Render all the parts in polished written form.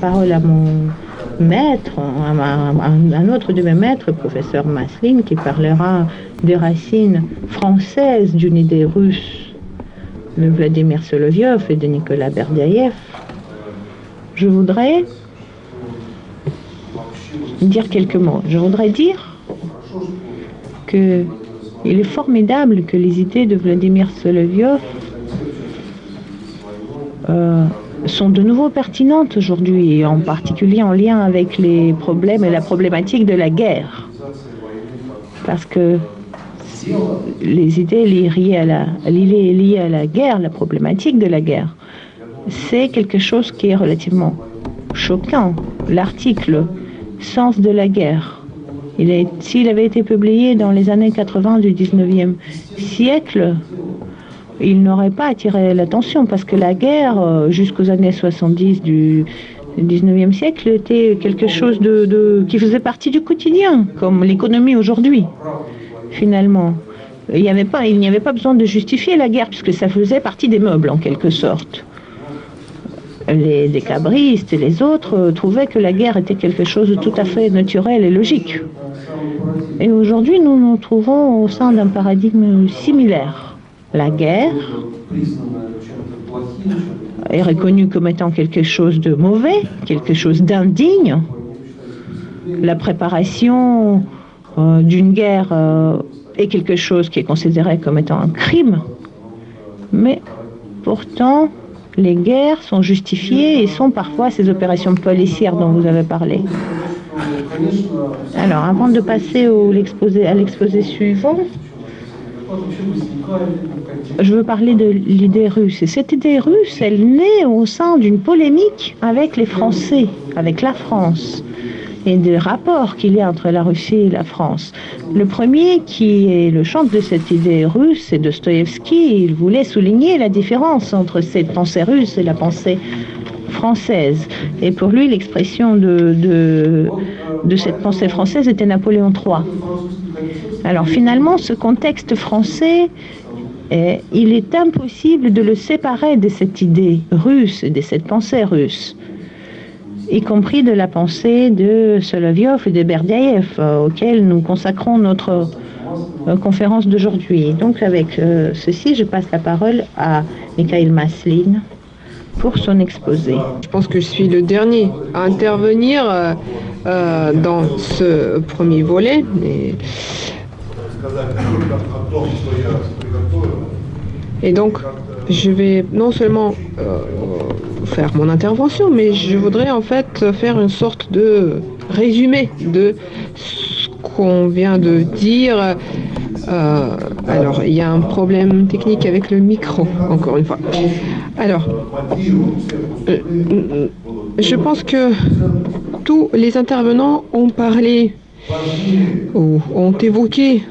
Parole à mon maître, un autre de mes maîtres, professeur Masseline, qui parlera des racines françaises d'une idée russe de Vladimir Solovyov et de Nicolas Berdyaev. Je voudrais dire quelques mots. Je voudrais dire qu'il est formidable que les idées de Vladimir Solovyov sont de nouveau pertinentes aujourd'hui, en particulier en lien avec les problèmes et la problématique de la guerre. Parce que les idées liées à la guerre, la problématique de la guerre, c'est quelque chose qui est relativement choquant. L'article « Sens de la guerre », s'il avait été publié dans les années 80 du 19e siècle, il n'aurait pas attiré l'attention parce que la guerre, jusqu'aux années 70 du 19e siècle, était quelque chose qui faisait partie du quotidien, comme l'économie aujourd'hui, finalement. Il n'y avait pas besoin de justifier la guerre puisque ça faisait partie des meubles, en quelque sorte. Les décabristes et les autres trouvaient que la guerre était quelque chose de tout à fait naturel et logique. Et aujourd'hui, nous nous trouvons au sein d'un paradigme similaire. La guerre est reconnue comme étant quelque chose de mauvais, quelque chose d'indigne. La préparation d'une guerre est quelque chose qui est considéré comme étant un crime. Mais pourtant, les guerres sont justifiées et sont parfois ces opérations policières dont vous avez parlé. Alors, avant de passer à l'exposé suivant, je veux parler de l'idée russe. Et cette idée russe, elle naît au sein d'une polémique avec les Français, avec la France, et des rapports qu'il y a entre la Russie et la France. Le premier, qui est le chantre de cette idée russe, c'est Dostoïevski. Il voulait souligner la différence entre cette pensée russe et la pensée française. Et pour lui, l'expression de cette pensée française était Napoléon III. Alors finalement, ce contexte français, il est impossible de le séparer de cette idée russe, de cette pensée russe, y compris de la pensée de Solovyov et de Berdyaev, auxquels nous consacrons notre conférence d'aujourd'hui. Donc avec ceci, je passe la parole à Mikhail Masseline pour son exposé. Je pense que je suis le dernier à intervenir dans ce premier volet. Et donc, je vais non seulement faire mon intervention, mais je voudrais en fait faire une sorte de résumé de ce qu'on vient de dire. Alors, il y a un problème technique avec le micro, encore une fois. Alors, je pense que tous les intervenants ont parlé ou ont évoqué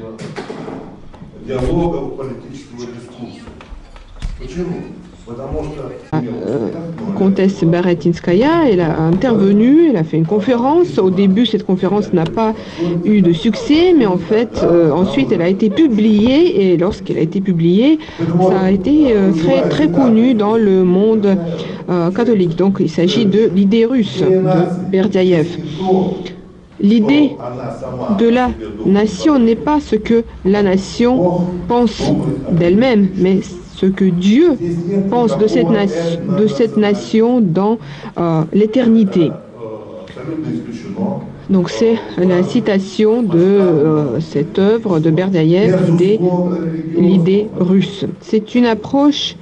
comtesse Baratinskaya. Elle a intervenu, elle a fait une conférence. Au début, cette conférence n'a pas eu de succès, mais en fait, ensuite, elle a été publiée, et lorsqu'elle a été publiée, ça a été très, très connu dans le monde catholique. Donc, il s'agit de l'idée russe de Berdyaev. L'idée de la nation n'est pas ce que la nation pense d'elle-même, mais ce que Dieu pense de cette nation dans l'éternité. Donc c'est la citation de cette œuvre de Berdyaev, l'idée russe. C'est une approche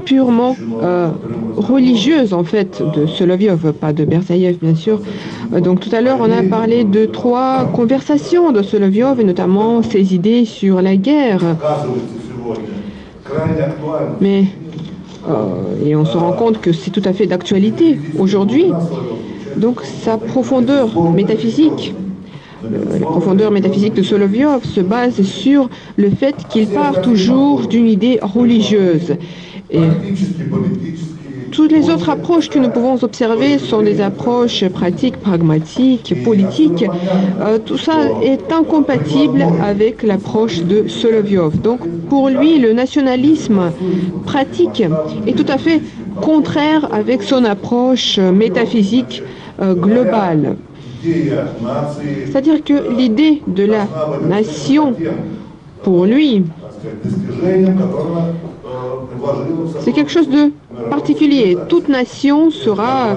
purement religieuse en fait de Solovyov, pas de Berdyaev bien sûr. Donc tout à l'heure on a parlé de 3 conversations de Solovyov et notamment ses idées sur la guerre. Mais et on se rend compte que c'est tout à fait d'actualité aujourd'hui. Donc sa profondeur métaphysique. La profondeur métaphysique de Solovyov se base sur le fait qu'il part toujours d'une idée religieuse. Et toutes les autres approches que nous pouvons observer sont des approches pratiques, pragmatiques, politiques. Tout ça est incompatible avec l'approche de Solovyov. Donc pour lui, le nationalisme pratique est tout à fait contraire avec son approche métaphysique globale. C'est-à-dire que l'idée de la nation, pour lui, c'est quelque chose de particulier. Toute nation sera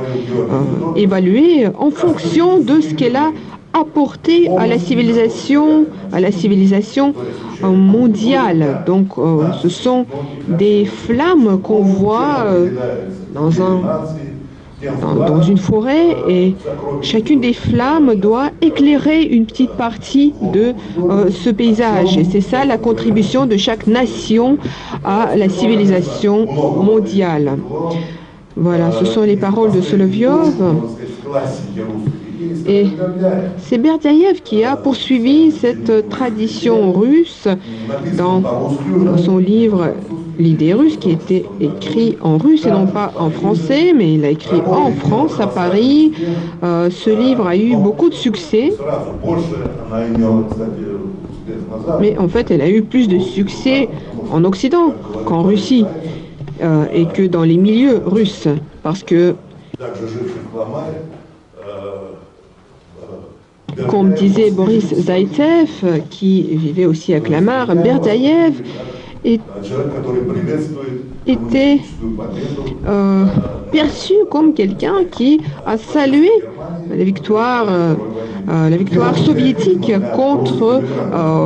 évaluée en fonction de ce qu'elle a apporté à la civilisation mondiale. Donc, ce sont des flammes qu'on voit dans une forêt, et chacune des flammes doit éclairer une petite partie de ce paysage. Et c'est ça la contribution de chaque nation à la civilisation mondiale. Voilà, ce sont les paroles de Solovyov. Et c'est Berdiaïev qui a poursuivi cette tradition russe dans son livre L'idée russe, qui était écrit en russe et non pas en français, mais il a écrit en France, à Paris. Ce livre a eu beaucoup de succès, mais en fait, elle a eu plus de succès en Occident qu'en Russie et que dans les milieux russes, parce que, comme disait Boris Zaïtsev, qui vivait aussi à Clamart, Berdiaïev était perçu comme quelqu'un qui a salué la victoire soviétique contre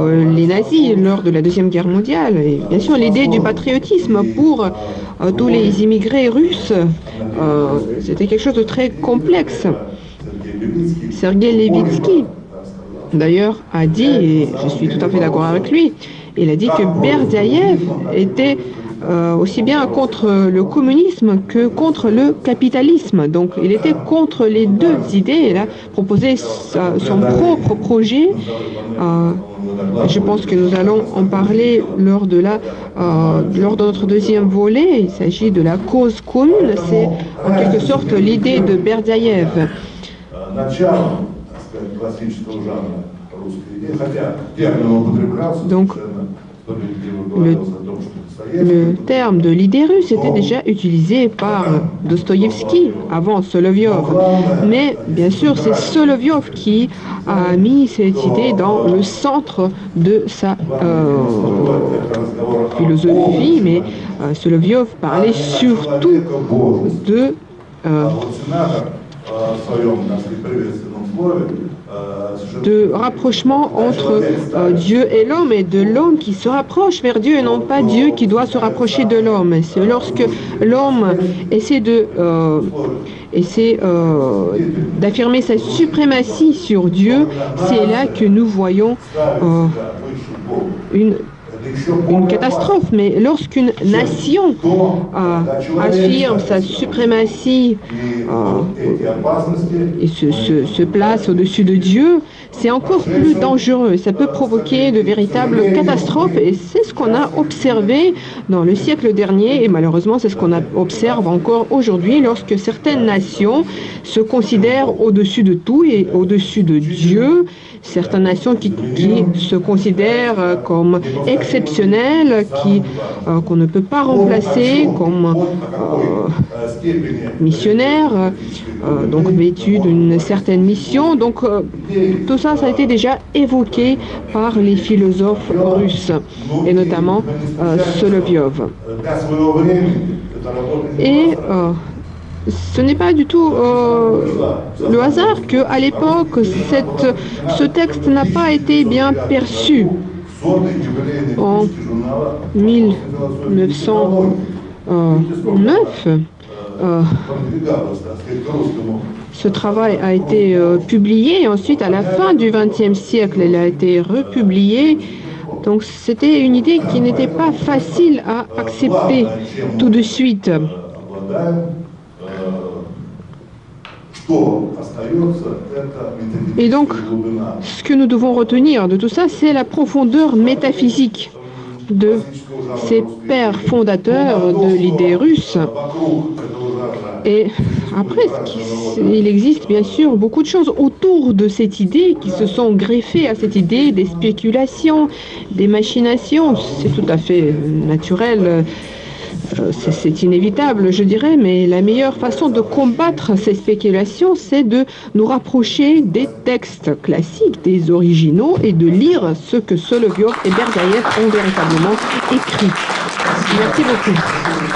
les nazis lors de la Deuxième Guerre mondiale. Et bien sûr, l'idée du patriotisme pour tous les immigrés russes, c'était quelque chose de très complexe. Sergueï Levitsky, d'ailleurs, a dit, et je suis tout à fait d'accord avec lui, il a dit que Berdiaïev était aussi bien contre le communisme que contre le capitalisme. Donc il était contre les deux idées. Il a proposé son propre projet. Je pense que nous allons en parler lors de notre deuxième volet. Il s'agit de la cause commune. C'est en quelque sorte l'idée de Berdiaïev. Donc, le terme de l'idée russe était déjà utilisé par Dostoïevski avant Solovyov. Mais bien sûr, c'est Solovyov qui a mis cette idée dans le centre de sa philosophie. Mais Solovyov parlait surtout de rapprochement entre Dieu et l'homme, et de l'homme qui se rapproche vers Dieu et non pas Dieu qui doit se rapprocher de l'homme. C'est lorsque l'homme essaie d'affirmer sa suprématie sur Dieu, c'est là que nous voyons une catastrophe. Mais lorsqu'une nation affirme sa suprématie et se place au-dessus de Dieu, c'est encore plus dangereux. Ça peut provoquer de véritables catastrophes, et c'est ce qu'on a observé dans le siècle dernier, et malheureusement c'est ce qu'on observe encore aujourd'hui lorsque certaines nations se considèrent au-dessus de tout et au-dessus de Dieu. Certaines nations qui se considèrent comme exceptionnelles, qu'on ne peut pas remplacer, comme missionnaires, donc vêtus d'une certaine mission. Donc tout ça, ça a été déjà évoqué par les philosophes russes, et notamment Solovyov. Et ce n'est pas du tout le hasard qu'à l'époque, ce texte n'a pas été bien perçu. En 1909, ce travail a été publié, et ensuite, à la fin du XXe siècle, il a été republié. Donc, c'était une idée qui n'était pas facile à accepter tout de suite. Et donc, ce que nous devons retenir de tout ça, c'est la profondeur métaphysique de ces pères fondateurs de l'idée russe. Et après, il existe bien sûr beaucoup de choses autour de cette idée qui se sont greffées à cette idée, des spéculations, des machinations. C'est tout à fait naturel C'est inévitable, je dirais, mais la meilleure façon de combattre ces spéculations, c'est de nous rapprocher des textes classiques, des originaux, et de lire ce que Solovyov et Berdaïev ont véritablement écrit. Merci beaucoup.